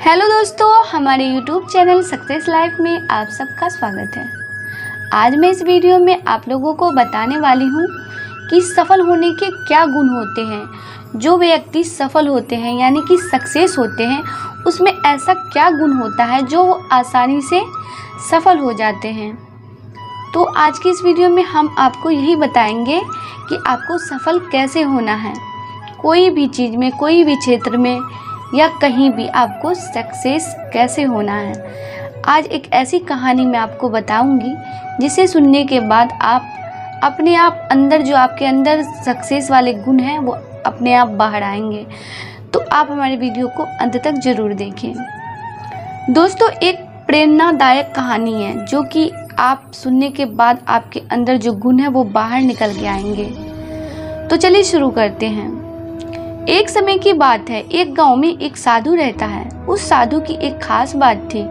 Hello दोस्तों, हमारे YouTube channel success life में आप सबका स्वागत है। आज मैं इस वीडियो में आप लोगों को बताने वाली हूँ कि सफल होने के क्या गुण होते हैं। जो व्यक्ति सफल होते हैं यानी कि सक्सेस होते हैं, उसमें ऐसा क्या गुण होता है जो वो आसानी से सफल हो जाते हैं। तो आज की इस वीडियो में हम आपको यही बताएंगे कि आपको सफल कैसे होना है। कोई भी चीज़ में, कोई भी क्षेत्र में या कहीं भी आपको सक्सेस कैसे होना है। आज एक ऐसी कहानी मैं आपको बताऊंगी जिसे सुनने के बाद आप अपने आप अंदर, जो आपके अंदर सक्सेस वाले गुण हैं, वो अपने आप बाहर आएंगे। तो आप हमारे वीडियो को अंत तक ज़रूर देखें। दोस्तों, एक प्रेरणादायक कहानी है जो कि आप सुनने के बाद आपके अंदर जो गुण है वो बाहर निकल के आएंगे। तो चलिए शुरू करते हैं। एक समय की बात है, एक गांव में एक साधु रहता है। उस साधु की एक खास बात थी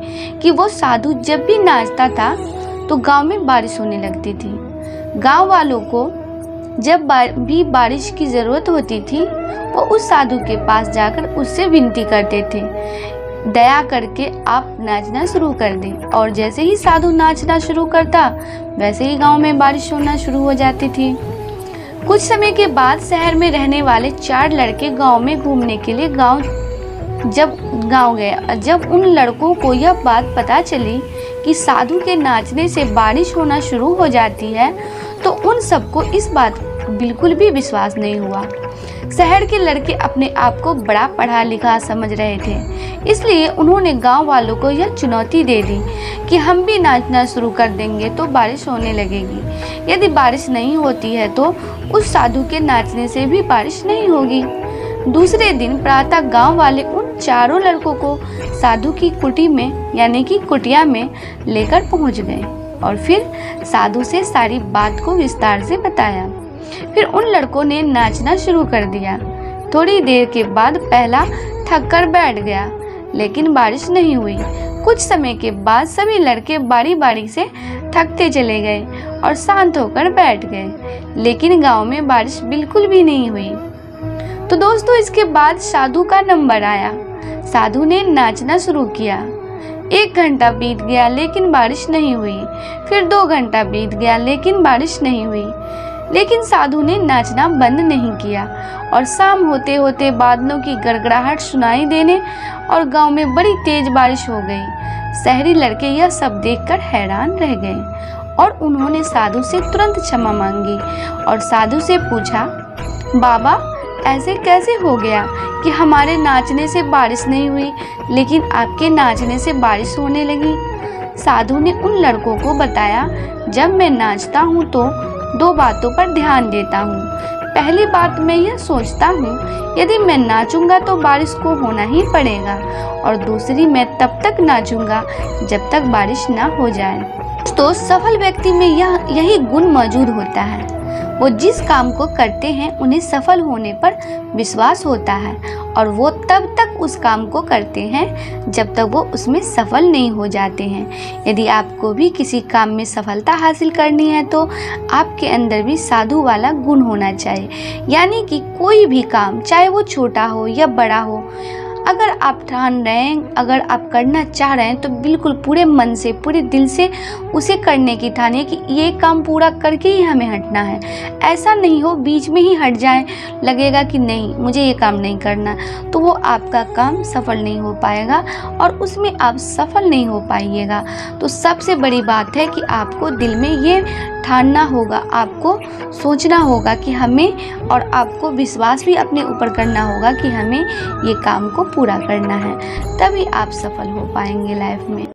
कि वो साधु जब भी नाचता था तो गांव में बारिश होने लगती थी। गांव वालों को जब भी बारिश की ज़रूरत होती थी, वो उस साधु के पास जाकर उससे विनती करते थे, दया करके आप नाचना शुरू कर दें। और जैसे ही साधु नाचना शुरू करता, वैसे ही गाँव में बारिश होना शुरू हो जाती थी। कुछ समय के बाद शहर में रहने वाले 4 लड़के गांव में घूमने के लिए गांव गए। जब उन लड़कों को यह बात पता चली कि साधु के नाचने से बारिश होना शुरू हो जाती है, तो उन सबको इस बात बिल्कुल भी विश्वास नहीं हुआ। शहर के लड़के अपने आप को बड़ा पढ़ा लिखा समझ रहे थे, इसलिए उन्होंने गांव वालों को यह चुनौती दे दी कि हम भी नाचना शुरू कर देंगे तो बारिश होने लगेगी। यदि बारिश नहीं होती है तो उस साधु के नाचने से भी बारिश नहीं होगी। दूसरे दिन प्रातः गांव वाले उन चारों लड़कों को साधु की कुटी में यानी कि कुटिया में लेकर पहुंच गए और फिर साधु से सारी बात को विस्तार से बताया। फिर उन लड़कों ने नाचना शुरू कर दिया। थोड़ी देर के बाद पहला थक कर बैठ गया, लेकिन बारिश नहीं हुई। कुछ समय के बाद सभी लड़के बारी बारी से थकते चले गए और शांत होकर बैठ गए, लेकिन गांव में बारिश बिल्कुल भी नहीं हुई। तो दोस्तों, इसके बाद साधु का नंबर आया। साधु ने नाचना शुरू किया। 1 घंटा बीत गया लेकिन बारिश नहीं हुई। फिर 2 घंटा बीत गया लेकिन बारिश नहीं हुई। लेकिन साधु ने नाचना बंद नहीं किया और शाम होते होते बादलों की गड़गड़ाहट सुनाई देने और गांव में बड़ी तेज बारिश हो गई। शहरी लड़के यह सब देखकर हैरान रह गए और उन्होंने साधु से तुरंत क्षमा मांगी और साधु से पूछा, बाबा, ऐसे कैसे हो गया कि हमारे नाचने से बारिश नहीं हुई लेकिन आपके नाचने से बारिश होने लगी। साधु ने उन लड़कों को बताया, जब मैं नाचता हूँ तो 2 बातों पर ध्यान देता हूँ। पहली बात, मैं यह सोचता हूँ यदि मैं नाचूंगा तो बारिश को होना ही पड़ेगा, और दूसरी, मैं तब तक नाचूंगा जब तक बारिश ना हो जाए। तो सफल व्यक्ति में यही गुण मौजूद होता है। वो जिस काम को करते हैं उन्हें सफल होने पर विश्वास होता है और वो तब तक उस काम को करते हैं जब तक वो उसमें सफल नहीं हो जाते हैं। यदि आपको भी किसी काम में सफलता हासिल करनी है तो आपके अंदर भी साधु वाला गुण होना चाहिए। यानी कि कोई भी काम, चाहे वो छोटा हो या बड़ा हो, अगर आप ठान रहे हैं, अगर आप करना चाह रहे हैं तो बिल्कुल पूरे मन से, पूरे दिल से उसे करने की ठानिए कि ये काम पूरा करके ही हमें हटना है। ऐसा नहीं हो बीच में ही हट जाए, लगेगा कि नहीं, मुझे ये काम नहीं करना, तो वो आपका काम सफल नहीं हो पाएगा और उसमें आप सफल नहीं हो पाइएगा। तो सबसे बड़ी बात है कि आपको दिल में ये ठानना होगा, आपको सोचना होगा कि हमें, और आपको विश्वास भी अपने ऊपर करना होगा कि हमें ये काम को पूरा करना है। तभी आप सफल हो पाएंगे लाइफ में।